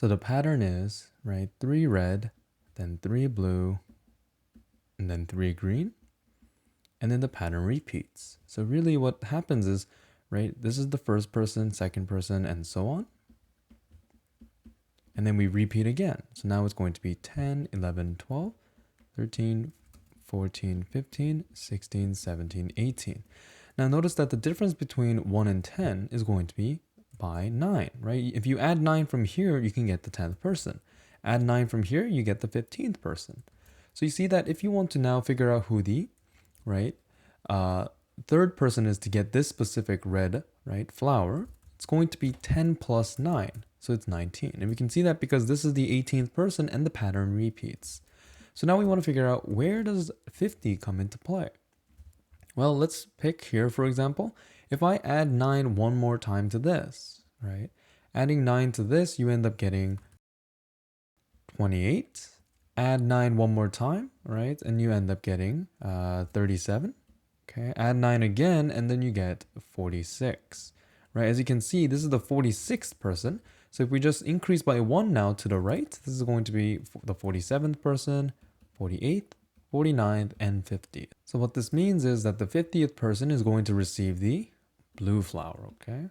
So the pattern is, right, 3 red, then 3 blue, and then 3 green. And then the pattern repeats. So really what happens is, right, this is the first person, second person, and so on. And then we repeat again. So now it's going to be 10, 11, 12, 13, 14, 15, 16, 17, 18. Now notice that the difference between 1 and 10 is going to be by 9, right? If you add 9 from here, you can get the 10th person. Add 9 from here, you get the 15th person. So you see that if you want to now figure out who the, right, third person is to get this specific red, right, flower, it's going to be 10 plus 9. So it's 19. And we can see that because this is the 18th person and the pattern repeats. So now we want to figure out, where does 50 come into play? Well, let's pick here, for example, if I add 9 one more time to this, right? Adding 9 to this, you end up getting 28. Add 9 one more time, right? And you end up getting 37. Okay, add 9 again, and then you get 46. Right, as you can see, this is the 46th person. So if we just increase by 1 now to the right, this is going to be the 47th person, 48th, 49th, and 50th. So what this means is that the 50th person is going to receive the blue flower, okay?